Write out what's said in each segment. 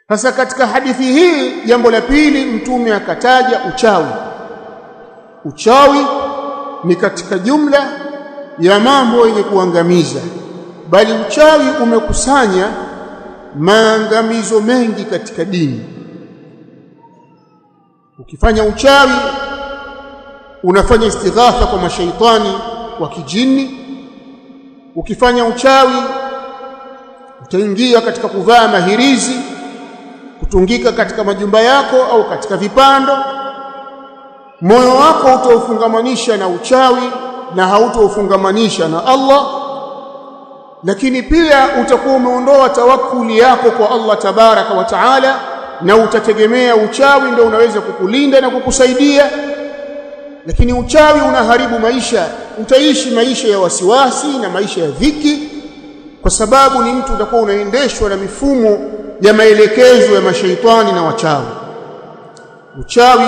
Sasa katika hadithi hii jambo la pili mtume akataja uchawi. Uchawi ni katika jumla ya mambo yenye kuangamiza, bali uchawi umekusanya maangamizo mengi katika dini. Ukifanya uchawi unafanya istighatha kwa mashaitani wa kijini. Ukifanya uchawi utaingia katika kuvaa mahirizi, kutungika katika majumba yako au katika vipando. Moyo wako utaufungamanisha na uchawi na hautaufungamanisha na Allah, lakini pia utakuwa umeondoa tawakkuli yako kwa Allah tabaraka wa taala, na utategemea uchawi ndio unaweza kukulinda na kukusaidia. Lakini uchawi unaharibu maisha, utaishi maisha ya wasiwasi na maisha ya dhiki, kwa sababu ni mtu utakuwa unaendeshwa na mifumo ya maelekezo ya mashaitani na wachawi. Uchawi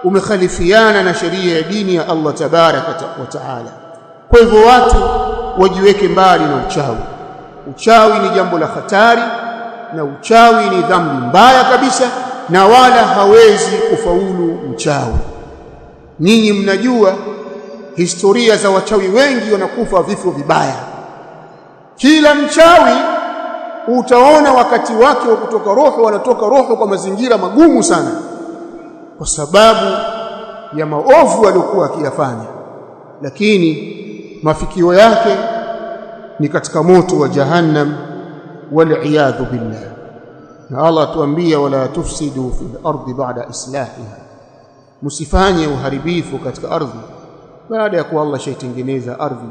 umekhalifiana na sheria ya dini ya Allah tabaraka wa taala. Kwa hivyo watu wajiweke mbali na uchawi. Uchawi ni jambo la hatari, na uchawi ni dhambi mbaya kabisa, na wala hawezi kufaulu mchawi. Ninyi mnajua historia za wachawi wengi wanakufa vifo vibaya. Kila mchawi utaona wakati wake wa kutoka roho, wanatoka roho kwa mazingira magumu sana, kwa sababu ya maovu aliyokuwa akiyafanya, lakini mafikio yake ni katika moto wa jahannam, wal iyadhu billah. Na Allah atuambia, wala tufsidu fil ardi ba'da islahiha, msifanye uharibifu katika ardhi baada ya kuwa Allah shaitengeneza ardhi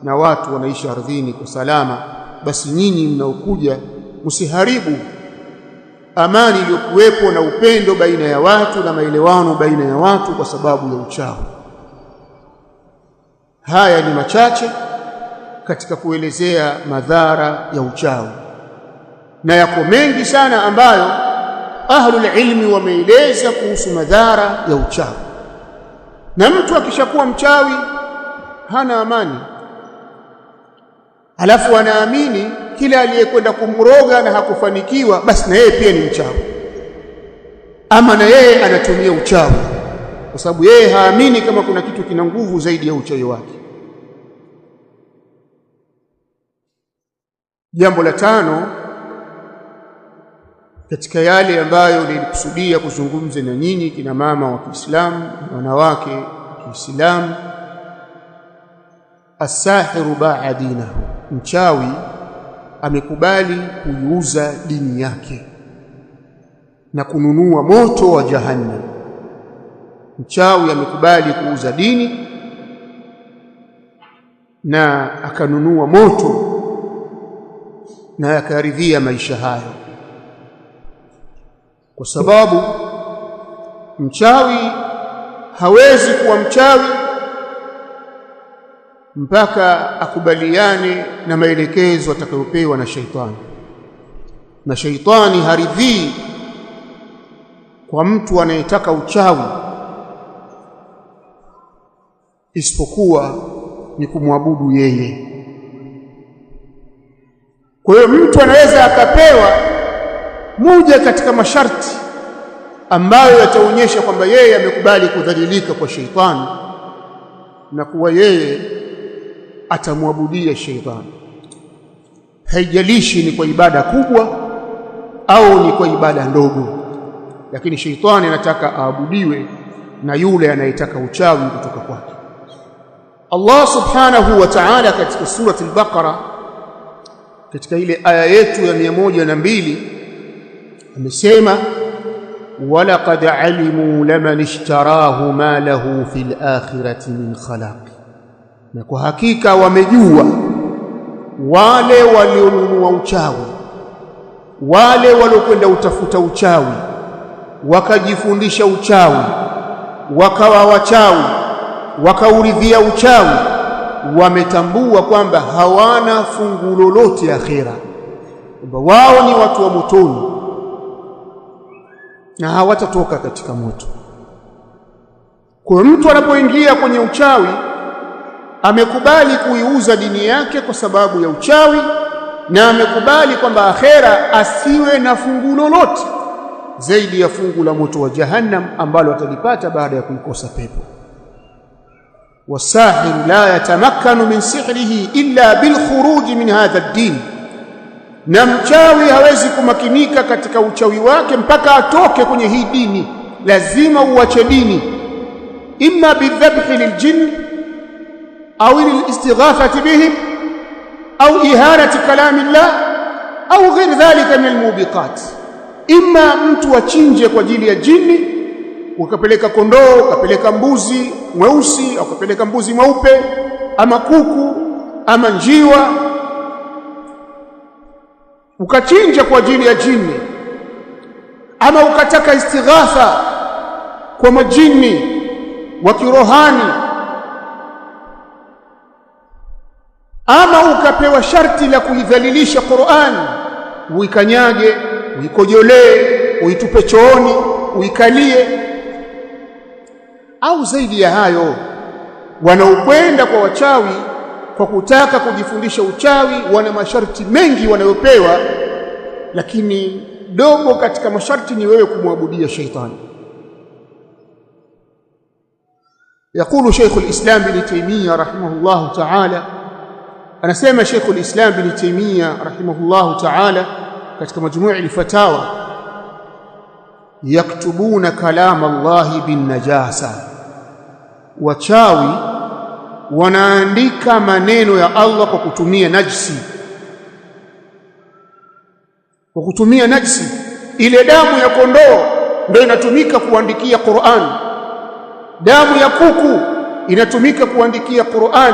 na watu wanaishi ardhini kwa salama. Basi nyinyi mnaokuja msiharibu amani iliyokuwepo na upendo baina ya watu na maelewano baina ya watu kwa sababu ya uchawi. Haya ni machache katika kuelezea madhara ya uchawi, na yako mengi sana ambayo ahlul ilmi wameeleza kuhusu madhara ya uchawi. Na mtu akishakuwa mchawi hana amani, alafu anaamini kila aliyekwenda kumroga na hakufanikiwa basi na yeye pia ni mchawi, ama na yeye anatumia uchawi, kwa sababu yeye haamini kama kuna kitu kina nguvu zaidi ya uchawi wake. Jambo la tano katika yale ambayo nilikusudia kuzungumza na nyinyi kina mama wa Kiislamu, wanawake wa Kiislamu, as-sahiru ba'a dinahu, mchawi amekubali kuiuza dini yake na kununua moto wa jahannam. Mchawi amekubali kuuza dini na akanunua moto na akaridhia maisha hayo, kwa sababu mchawi hawezi kuwa mchawi mpaka akubaliane na maelekezo atakayopewa na shaitani. Na shaitani haridhii kwa mtu anayetaka uchawi isipokuwa ni kumwabudu yeye. Kwa hiyo mtu anaweza akapewa moja katika masharti ambayo yataonyesha kwamba yeye amekubali kudhalilika kwa shaitani na kuwa yeye atamwabudia shaitani, haijalishi ni kwa ibada kubwa au ni kwa ibada ndogo, lakini shaitani anataka aabudiwe na yule anayetaka uchawi kutoka kwake. Allah subhanahu wa ta'ala katika surati al-Baqara, katika ile aya yetu ya 102, amesema walaqad alimu laman ishtarahu ma lahu fil akhirati min khalaq, na kwa hakika wamejua wale walionunua uchawi, wale waliokwenda utafuta uchawi wakajifundisha uchawi wakawa wachawi wakauridhia uchawi, wametambua kwamba hawana fungu lolote akhera, kwamba wao ni watu wa motoni na hawatatoka katika moto. Kwa mtu anapoingia kwenye uchawi amekubali kuiuza dini yake kwa sababu ya uchawi, na amekubali kwamba akhera asiwe na fungu lolote zaidi ya fungu la moto wa jahannam ambalo atalipata baada ya kuikosa pepo. Wasahir la yatamakkanu min sihrihi illa bil khuruj min hadha ad-din, na mchawi hawezi kumakinika katika uchawi wake mpaka atoke kwenye hii dini. Lazima uache dini, imma bidhabhi liljinn au lilistighathati bihim au ihanati kalami llah au ghair dhalika min almubiqat. Imma mtu achinje kwa ajili ya jini, ukapeleka kondoo, ukapeleka mbuzi mweusi, au ukapeleka mbuzi mweupe, ama kuku ama njiwa, ukachinja kwa ajili ya jini, ama ukataka istighatha kwa majini wa kirohani, ama ukapewa sharti la kuidhalilisha Qur'an, uikanyage, uikojolee, uitupe chooni, uikalie, au zaidi ya hayo. Wanaokwenda kwa wachawi kwa kutaka kujifundisha uchawi wana masharti mengi wanayopewa, lakini dogo katika masharti ni wewe kumwabudia shaitani. يقول شيخ الإسلام ابن تيمية رحمه الله تعالى، anasema Sheikh al-Islam ibn Taymiyyah rahimahullah ta'ala katika majmuu' al-fatawa, yaktubuna kalam Allah bin najasa, wachawi wanaandika maneno ya Allah kwa kutumia najisi. Kwa kutumia najisi, ile damu ya kondoo ndio inatumika kuandikia Qur'an, damu ya kuku inatumika kuandikia Qur'an,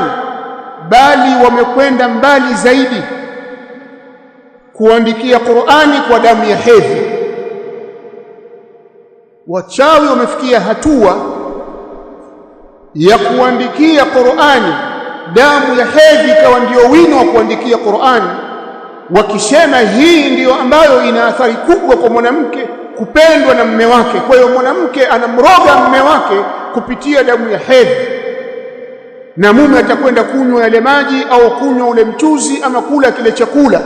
bali wamekwenda mbali zaidi kuandikia Qur'ani kwa damu ya hedhi. Wachawi wamefikia hatua ya kuandikia Qur'ani damu ya hedhi kawa ndio wino wa kuandikia Qur'ani, wakisema hii ndiyo ambayo ina athari kubwa kwa mwanamke kupendwa na mume wake. Kwa hiyo mwanamke anamroga mume wake kupitia damu ya hedhi, na mume atakwenda kunywa yale maji au kunywa ule mchuzi ama kula kile chakula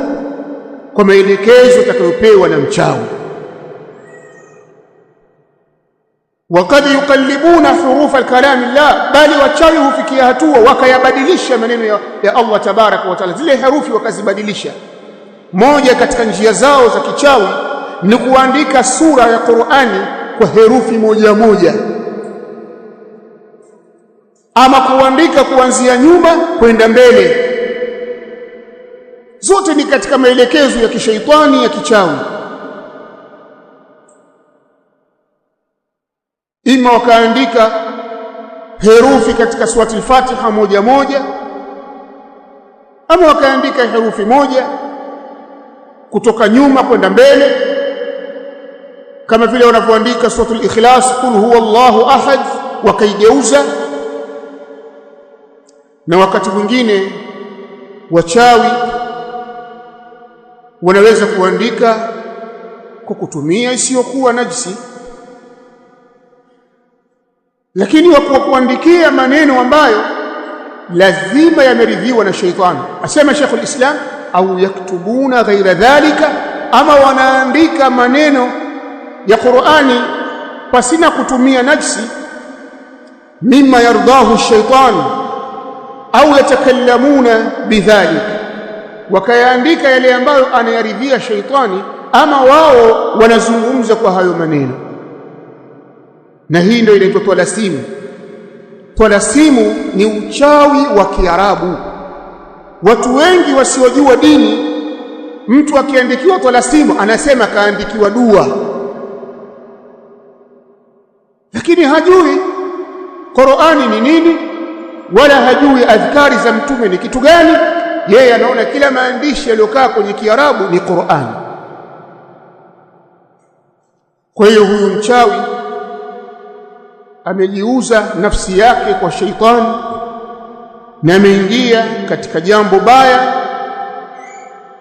kwa maelekezo atakayopewa na mchawi. Wakad yuqallibuna hurufa kalami llah, bali wachawi hufikia hatua wakayabadilisha maneno ya Allah tabaraka wa taala, zile herufi wakazibadilisha. Moja katika njia zao za kichawi ni kuandika sura ya Qur'ani kwa herufi moja moja, ama kuandika kuanzia nyuma kwenda mbele. Zote ni katika maelekezo ya kishaitani ya kichawi. Ima wakaandika herufi katika surati al-Fatiha moja moja, ama wakaandika herufi moja kutoka nyuma kwenda mbele, kama vile wanavyoandika suratul Ikhlas, qul huwallahu ahad, wakaigeuza. Na wakati mwingine wachawi wanaweza kuandika kwa kutumia isiyokuwa najisi, lakini wa kuandikia maneno ambayo lazima yameridhiwa na shaitani. Asema Sheikh al-Islam, au yaktubuna ghaira dhalika, ama wanaandika maneno ya Qur'ani pasina kutumia najisi, mimma yardahu shaitani au yatakallamuna bidhalik, wakayaandika yale ambayo anayaridhia shaitani, ama wao wanazungumza kwa hayo maneno. Na hii ndio inaitwa twalasimu. Twalasimu ni uchawi wa Kiarabu. Watu wengi wasiojua dini, mtu akiandikiwa twalasimu anasema kaandikiwa dua, lakini hajui Qur'ani ni nini, wala hajui adhkari za mtume ni kitu gani. Yeye anaona kila maandishi yaliyokaa kwenye Kiarabu ni Qur'ani. Kwa hiyo huyu mchawi amejiuza nafsi yake kwa shaitani na ameingia katika jambo baya,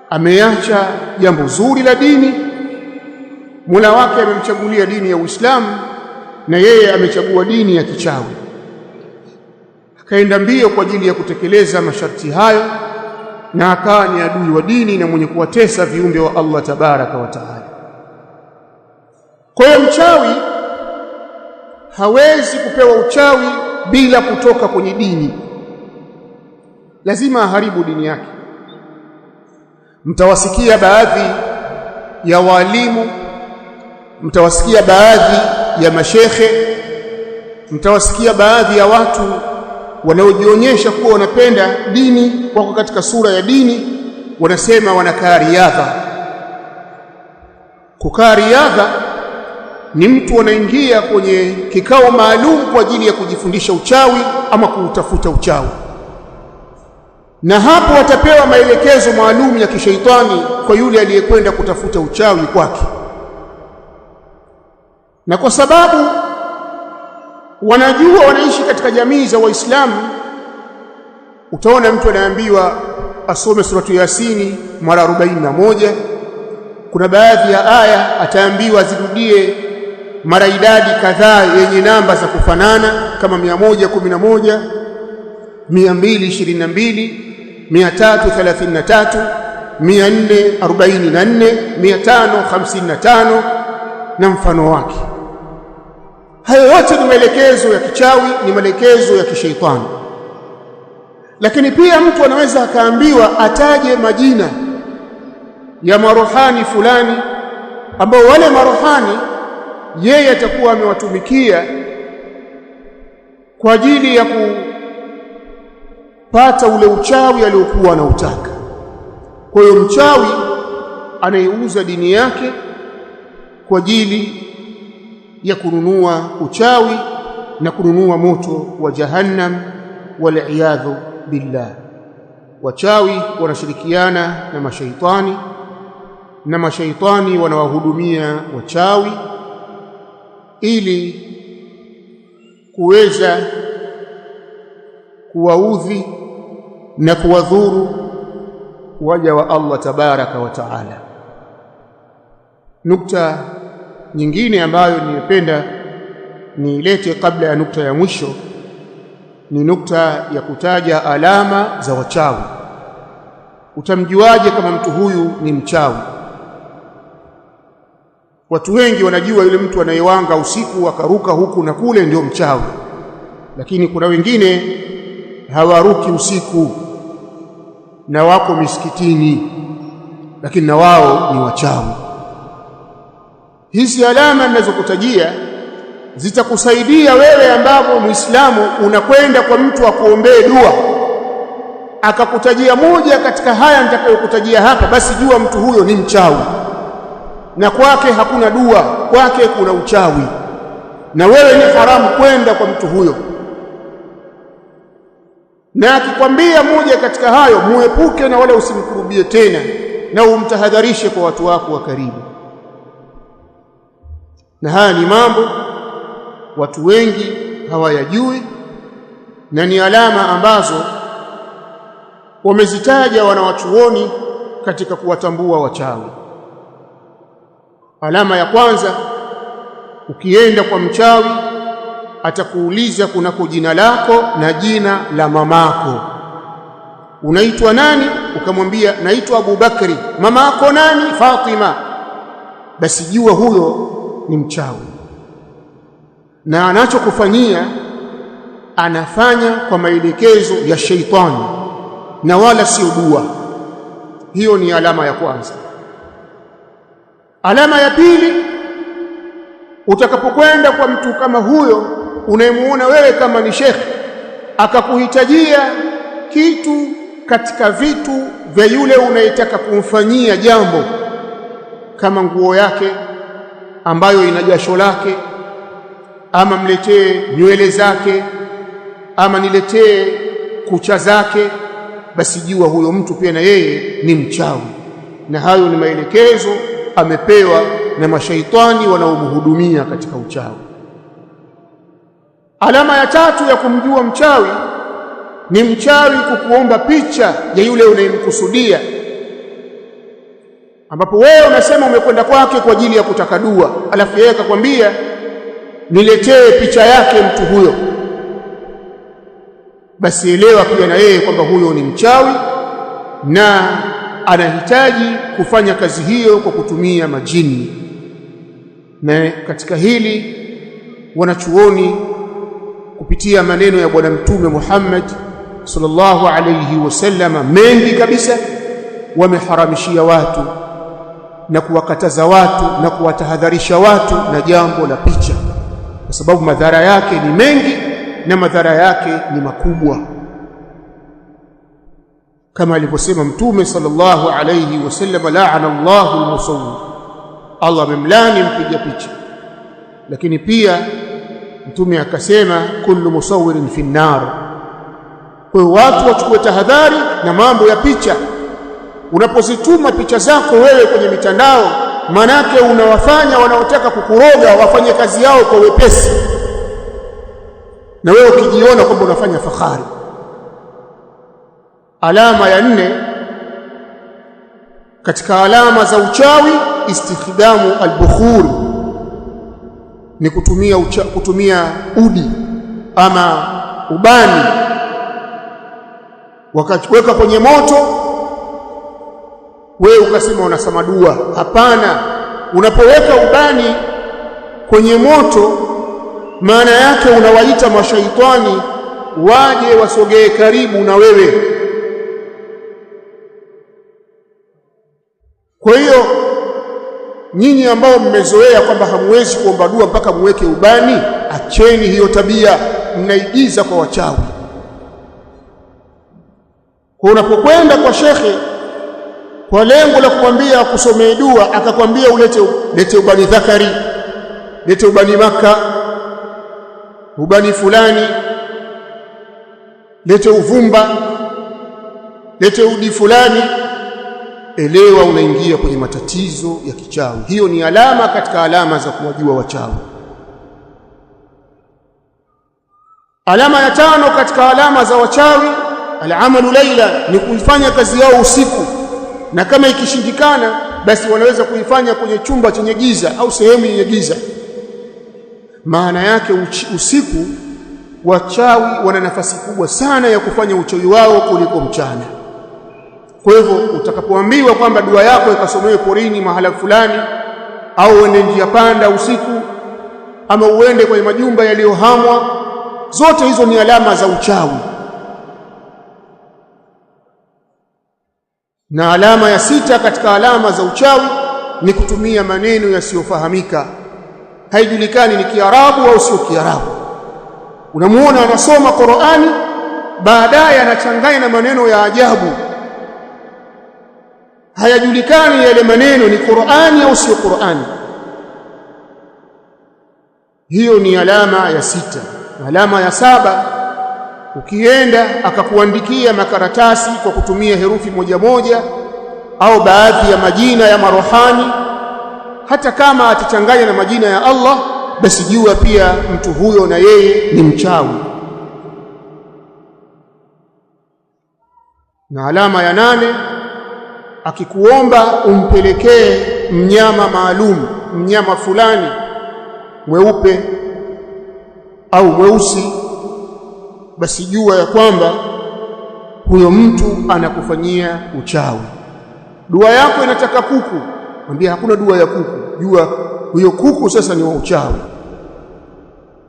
ameacha jambo zuri la dini. Mola wake amemchagulia dini ya Uislamu na yeye amechagua dini ya kichawi, akaenda mbio kwa ajili ya kutekeleza masharti hayo na akawa ni adui wa dini na mwenye kuwatesa viumbe wa Allah tabaraka wa taala. Kwa hiyo mchawi hawezi kupewa uchawi bila kutoka kwenye dini, lazima aharibu dini yake. Mtawasikia baadhi ya walimu, mtawasikia baadhi ya mashekhe, mtawasikia baadhi ya watu wanaojionyesha kuwa wanapenda dini, wako katika sura ya dini, wanasema wanakaa riadha. Kukaa riadha ni mtu anaingia kwenye kikao maalum kwa ajili ya kujifundisha uchawi ama kuutafuta uchawi, na hapo watapewa maelekezo maalum ya kishaitani kwa yule aliyekwenda kutafuta uchawi kwake. Na kwa sababu wanajua wanaishi katika jamii za Waislamu, utaona mtu anaambiwa asome suratu Yasini mara 41. Kuna baadhi ya aya ataambiwa zirudie mara idadi kadhaa yenye namba za kufanana kama 111, 222, 333, 444, 555 na mfano wake. Hayo yote ni maelekezo ya kichawi, ni maelekezo ya kishaitani. Lakini pia mtu anaweza akaambiwa ataje majina ya marohani fulani ambao wale marohani yeye atakuwa amewatumikia kwa ajili ya kupata ule uchawi aliokuwa anautaka. Kwa hiyo mchawi anayeuza dini yake kwa ajili ya kununua uchawi na kununua moto wa jahannam, wal'iyadhu billah. Wachawi wanashirikiana na mashaitani, na mashaitani wanawahudumia wachawi ili kuweza kuwaudhi na kuwadhuru waja wa Allah tabaraka wa taala. Nukta nyingine ambayo nimependa niilete kabla ya nukta ya mwisho ni nukta ya kutaja alama za wachawi. Utamjuaje kama mtu huyu ni mchawi? Watu wengi wanajua yule mtu anayewanga usiku akaruka huku na kule ndio mchawi, lakini kuna wengine hawaruki usiku na wako misikitini, lakini na wao ni wachawi. Hizi alama ninazokutajia zitakusaidia wewe ambapo Muislamu unakwenda kwa mtu akuombee dua, akakutajia moja katika haya nitakayokutajia hapa, basi jua mtu huyo ni mchawi, na kwake hakuna dua, kwake kuna uchawi, na wewe ni haramu kwenda kwa mtu huyo. Na akikwambia moja katika hayo, muepuke na wala usimkurubie tena, na umtahadharishe kwa watu wako wa karibu. Na haya ni mambo watu wengi hawayajui, na ni alama ambazo wamezitaja wanawachuoni katika kuwatambua wachawi. Alama ya kwanza, ukienda kwa mchawi atakuuliza kunako jina lako na jina la mamako. Unaitwa nani? Ukamwambia naitwa Abu Bakri. Mamako nani? Fatima. Basi jua huyo ni mchawi, na anachokufanyia anafanya kwa maelekezo ya sheitani na wala sio dua. Hiyo ni alama ya kwanza. Alama ya pili, utakapokwenda kwa mtu kama huyo unayemuona wewe kama ni shekhi, akakuhitajia kitu katika vitu vya yule unayetaka kumfanyia jambo, kama nguo yake ambayo ina jasho lake, ama mletee nywele zake, ama niletee kucha zake, basi jua huyo mtu pia na yeye ni mchawi, na hayo ni maelekezo amepewa na mashaitani wanaomhudumia katika uchawi. Alama ya tatu ya kumjua mchawi ni mchawi kukuomba picha ya yule unayemkusudia, ambapo wewe unasema umekwenda kwake kwa ajili ya kutaka dua, alafu yeye akakwambia niletee picha yake mtu huyo. Basi elewa pia na yeye kwamba huyo ni mchawi, na anahitaji kufanya kazi hiyo kwa kutumia majini. Na katika hili wanachuoni kupitia maneno ya bwana Mtume Muhammad sallallahu alayhi wasallam mengi kabisa wameharamishia watu na kuwakataza watu na kuwatahadharisha watu na jambo la picha, kwa sababu madhara yake ni mengi na madhara yake ni makubwa, kama alivyosema Mtume sallallahu alayhi wasallam, la'ana Allahu al-musawwir, Allah amemlani mpiga picha. Lakini pia Mtume akasema kullu musawwirin fi an-nar. Kwa hiyo watu wachukue tahadhari na mambo ya picha. Unapozituma picha zako wewe kwenye mitandao, manake unawafanya wanaotaka kukuroga wafanye kazi yao kwa wepesi, na wewe ukijiona kwamba unafanya fahari. Alama ya 4 katika alama za uchawi, istikhdamu al-bukhur, ni kutumia udi ama ubani wakaweka kwenye moto, wewe ukasema unasema dua. Hapana, unapoweka ubani kwenye moto, maana yake unawaita mashaitani waje wasogee karibu na wewe. Kwa hiyo nyinyi ambao mmezoea kwamba hamwezi kuomba dua mpaka muweke ubani, acheni hiyo tabia, mnaigiza kwa wachawi. Kwa unapokwenda kwa shekhe kwa lengo la kumwambia akusomee dua, akakwambia lete ubani dhakari, lete ubani Maka, ubani fulani, lete uvumba, lete udi fulani, elewa unaingia kwenye matatizo ya kichawi. Hiyo ni alama katika alama za kuwajua wachawi. Alama ya 5 katika alama za wachawi, al-amalu laila, ni kuifanya kazi yao usiku, na kama ikishindikana basi wanaweza kuifanya kwenye chumba chenye giza au sehemu yenye giza. Maana yake usiku wachawi wana nafasi kubwa sana ya kufanya uchawi wao kuliko mchana. Kwa hivyo utakapoambiwa kwamba dua yako ikasomewe porini mahala fulani, au uende njia panda usiku, ama uende kwenye majumba yaliyohamwa, zote hizo ni alama za uchawi. Na alama ya 6 katika alama za uchawi ni kutumia maneno yasiyofahamika, haijulikani ni Kiarabu au sio Kiarabu. Unamuona anasoma Qur'ani, baadaye anachanganya na maneno ya ajabu, hayajulikani yale maneno ni Qur'ani au sio Qur'ani. Hiyo ni alama ya 6. Alama ya 7, ukienda akakuandikia makaratasi kwa kutumia herufi moja au baadhi ya majina ya marohani, hata kama atachanganya na majina ya Allah, basi jua pia mtu huyo na yeye ni mchawi. Na alama ya 8, akikuomba umpelekee mnyama maalum, mnyama fulani mweupe au mweusi, basi jua ya kwamba huyo mtu anakufanyia uchawi. Dua yako inataka kuku, mwambie hakuna dua ya kuku, jua huyo kuku sasa ni wa uchawi.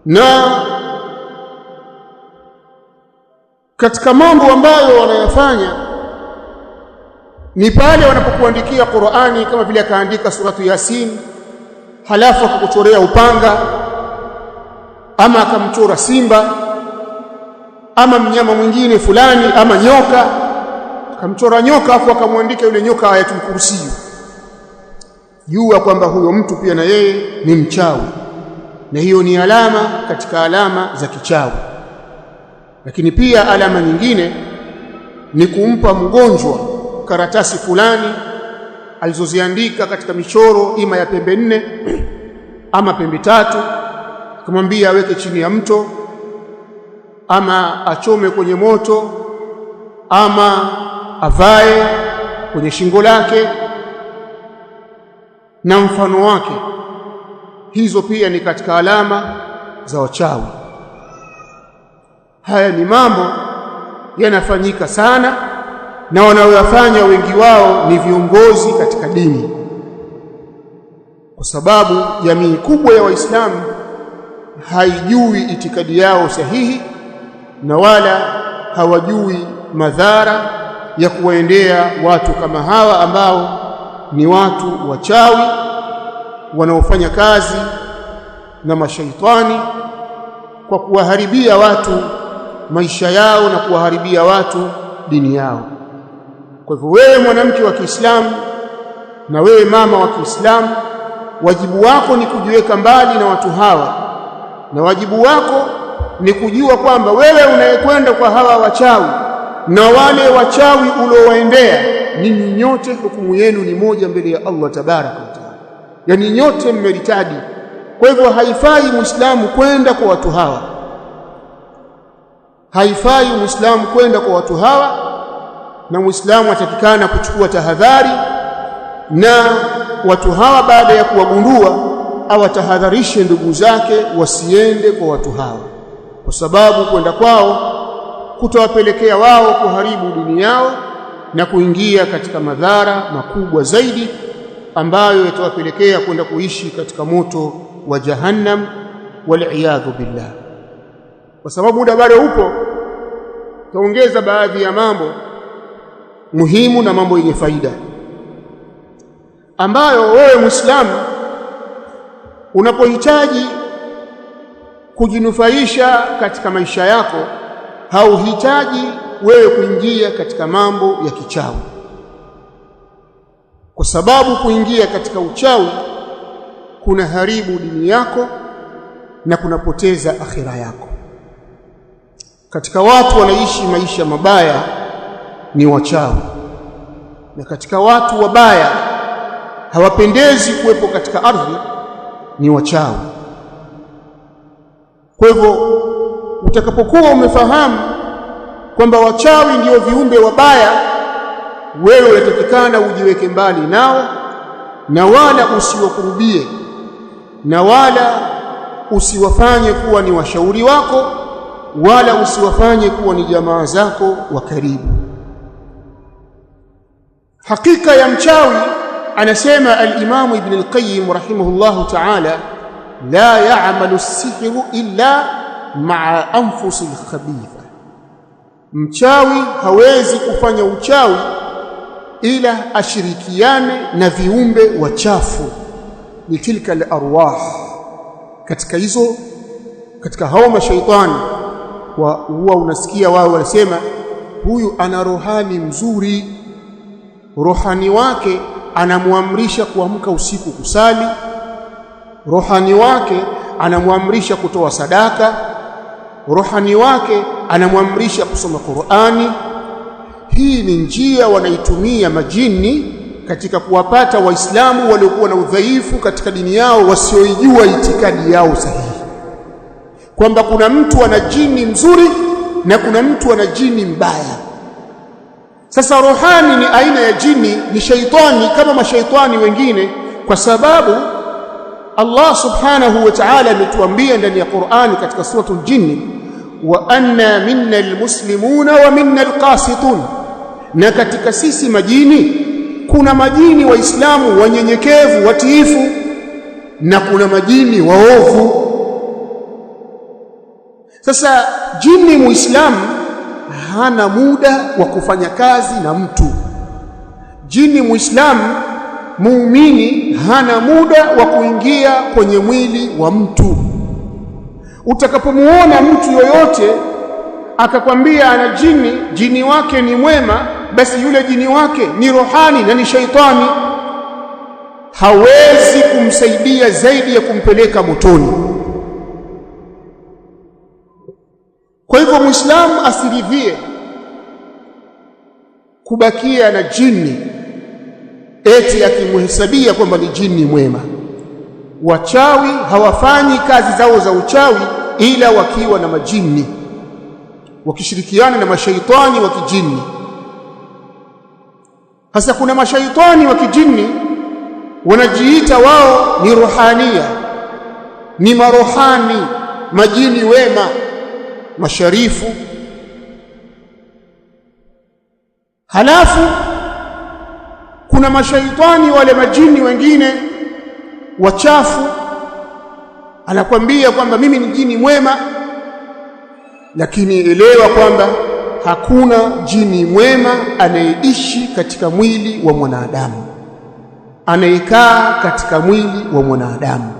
Na katika mambo ambayo wanayafanya ni pale wanapokuandikia Qur'ani, kama vile akaandika suratu Yasin, halafu akakuchorea upanga, ama akamchora simba ama mnyama mwingine fulani, ama nyoka, akamchora nyoka afu akamwandika yule nyoka Ayatul Kursi. Jua kwamba huyo mtu pia na yeye ni mchawi, na hiyo ni alama katika alama za kichawi. Lakini pia alama nyingine ni kumpa mgonjwa karatasi fulani alizoziandika katika michoro, ima ya pembe 4 ama pembe 3, kumwambia aweke chini ya mto, ama achome kwenye moto, ama avae kwenye shingo lake na mfano wake. Hizo pia ni katika alama za wachawi. Haya ni mambo yanafanyika sana na wanaoyafanya wengi wao ni viongozi katika dini, kwa sababu jamii kubwa ya Waislamu haijui itikadi yao sahihi na wala hawajui madhara ya kuwaendea watu kama hawa ambao ni watu wachawi wanaofanya kazi na mashaitani kwa kuwaharibia watu maisha yao na kuwaharibia watu dini yao. Kwa hivyo wewe mwanamke wa Kiislamu na wewe mama wa Kiislamu, wajibu wako ni kujiweka mbali na watu hawa, na wajibu wako ni kujua kwamba wewe unayekwenda kwa hawa wachawi na wale wachawi uliowaendea, ninyi nyote hukumu yenu ni moja mbele ya Allah tabaraka wa taala, yani nyote mmeritadi. Kwa hivyo haifai Muislamu kwenda kwa watu hawa, haifai Muislamu kwenda kwa watu hawa, na Muislamu atakikana kuchukua tahadhari na watu hawa. Baada ya kuwagundua, awatahadharishe ndugu zake wasiende kwa watu hawa, kwa sababu kwenda kwao kutawapelekea wao kuharibu dini yao na kuingia katika madhara makubwa zaidi ambayo yatawapelekea kwenda kuishi katika moto wa Jahannam, wal'iyadhu billah. Kwa sababu muda bado upo, taongeza baadhi ya mambo muhimu na mambo yenye faida ambayo wewe Muislamu unapohitaji kujinufaisha katika maisha yako, hauhitaji wewe kuingia katika mambo ya kichawi, kwa sababu kuingia katika uchawi kuna haribu dini yako na kunapoteza akhira yako. Katika watu wanaishi maisha mabaya ni wachawi, na katika watu wabaya hawapendezi kuwepo katika ardhi ni wachawi. Kwa hivyo utakapokuwa umefahamu kwamba wachawi ndio viumbe wabaya, wewe unatakikana ujiweke mbali nao, na wala usiwakurubie, na wala usiwafanye kuwa ni washauri wako, wala usiwafanye kuwa ni jamaa zako wa karibu. Hakika ya mchawi, anasema al-Imam Ibn al-Qayyim rahimahullahu ta'ala, la ya'malu as-sihru illa ma'a anfusi al-khabitha. Mchawi hawezi kufanya uchawi ila ashirikiane na viumbe wachafu, ni tilka al-arwah, katika hao mashaitani. Huwa unasikia wao wanasema huyu ana rohani mzuri, rohani wake anamuamrisha kuamka usiku kusali, rohani wake anamuamrisha kutoa sadaka, rohani wake anamuamrisha kusoma Qur'ani. Hii ni njia wanaitumia majini katika kuwapata Waislamu waliokuwa na udhaifu katika dini yao, wasioijua itikadi yao sahihi, kwamba kuna mtu ana jini mzuri na kuna mtu ana jini mbaya. Sasa rohani ni aina ya jini, ni shaitani kama mashaitani wengine, kwa sababu Allah subhanahu wa ta'ala ametuambia ndani ya Qur'ani katika suratul Jinn, wa anna minna almuslimuna wa minna alqasitun, na katika sisi majini kuna majini waislamu wanyenyekevu watiifu, na kuna majini waovu. Sasa jini muislamu hana muda wa kufanya kazi na mtu. Jini muislamu muumini hana muda wa kuingia kwenye mwili wa mtu. Utakapomuona mtu yoyote akakwambia ana jini wake ni mwema, basi yule jini wake ni rohani na ni shaitani, hawezi kumsaidia zaidi ya kumpeleka motoni. Kwa hivyo Muislamu asiridhie kubakia na jini eti akimhesabia kwamba ni jini mwema. Wachawi hawafanyi kazi zao za uchawi ila wakiwa na majini, wakishirikiana na mashaitani wa kijini. Hasa kuna mashaitani wa kijini wanajiita wao ni rohania, ni marohani, majini wema, masharifu. Halafu kuna mashaitani wale majini wengine wachafu, anakwambia kwamba mimi ni jini mwema, lakini elewa kwamba hakuna jini mwema anayeishi katika mwili wa mwanadamu, anayekaa katika mwili wa mwanadamu.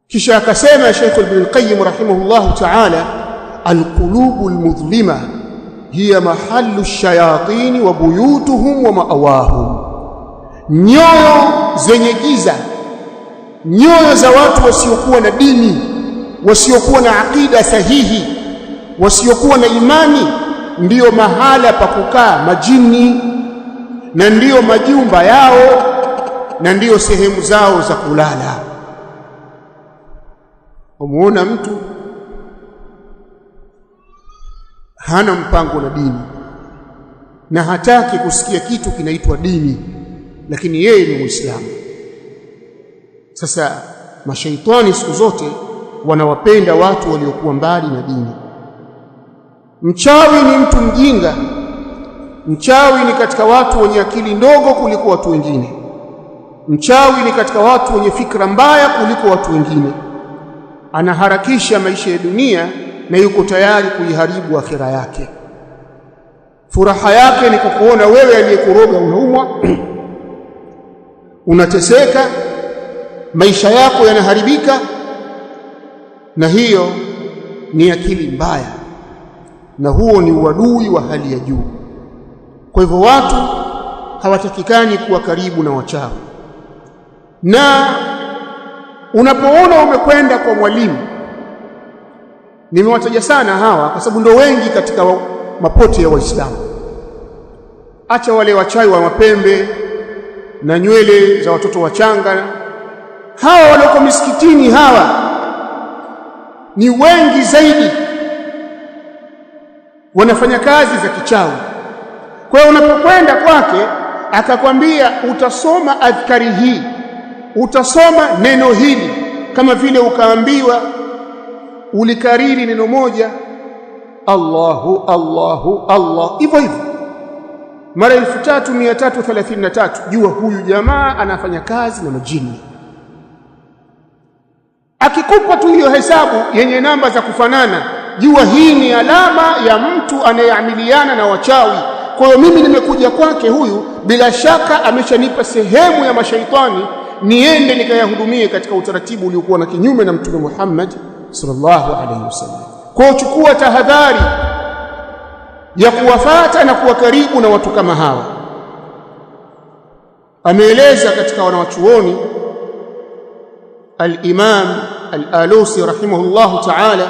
Kisha akasema Sheikh Ibn Qayyim rahimahullah ta'ala, alqulubu almudhlima hiya mahallu ash-shayatin wa buyutuhum wa ma'awahum, nyoyo zenye giza, nyoyo za watu wasiokuwa na dini, wasiokuwa na akida sahihi, wasiokuwa na imani, ndiyo mahala pa kukaa majini, na ndiyo majumba yao, na ndiyo sehemu zao za kulala. Umuona mtu hana mpango na dini na hataki kusikia kitu kinaitwa dini, lakini yeye ni Muislamu. Sasa mashaitani siku zote wanawapenda watu waliokuwa mbali na dini. Mchawi ni mtu mjinga, mchawi ni katika watu wenye akili ndogo kuliko watu wengine, mchawi ni katika watu wenye fikra mbaya kuliko watu wengine. Anaharakisha maisha ya dunia na yuko tayari kuiharibu akhira yake. Furaha yake ni kukuona wewe aliyekuroga unaumwa, unateseka, maisha yako yanaharibika, na hiyo ni akili mbaya, na huo ni uadui wa hali ya juu. Kwa hivyo watu hawatakikani kuwa karibu na wachawi. Na unapoona umekwenda kwa mwalimu, nimewataja sana hawa kwa sababu ndio wengi katika mapote ya Waislamu. Acha wale wachawi wa mapembe na nywele za watoto wachanga, hawa walioko misikitini hawa ni wengi zaidi, wanafanya kazi za kichawi. Kwa hiyo unapokwenda kwake akakwambia utasoma adhkari hii, utasoma neno hili, kama vile ukaambiwa ulikariri neno moja, Allahu Allahu Allah, hivyo hivyo mara 3333, jua huyu jamaa anafanya kazi na majini. Akikupa tu hiyo hesabu yenye namba za kufanana, jua hii ni alama ya mtu anayeamiliana na wachawi. Kwa hiyo mimi nimekuja kwake huyu, bila shaka ameshanipa sehemu ya mashaitani niende nikayahudumie katika utaratibu uliokuwa na kinyume na Mtume Muhammad sallallahu alaihi wasallam. Kwa hiyo chukua tahadhari ya kuwafata na kuwa karibu na watu kama hawa. Ameeleza katika wanawachuoni al-Imam al-Alusi rahimahullahu ta'ala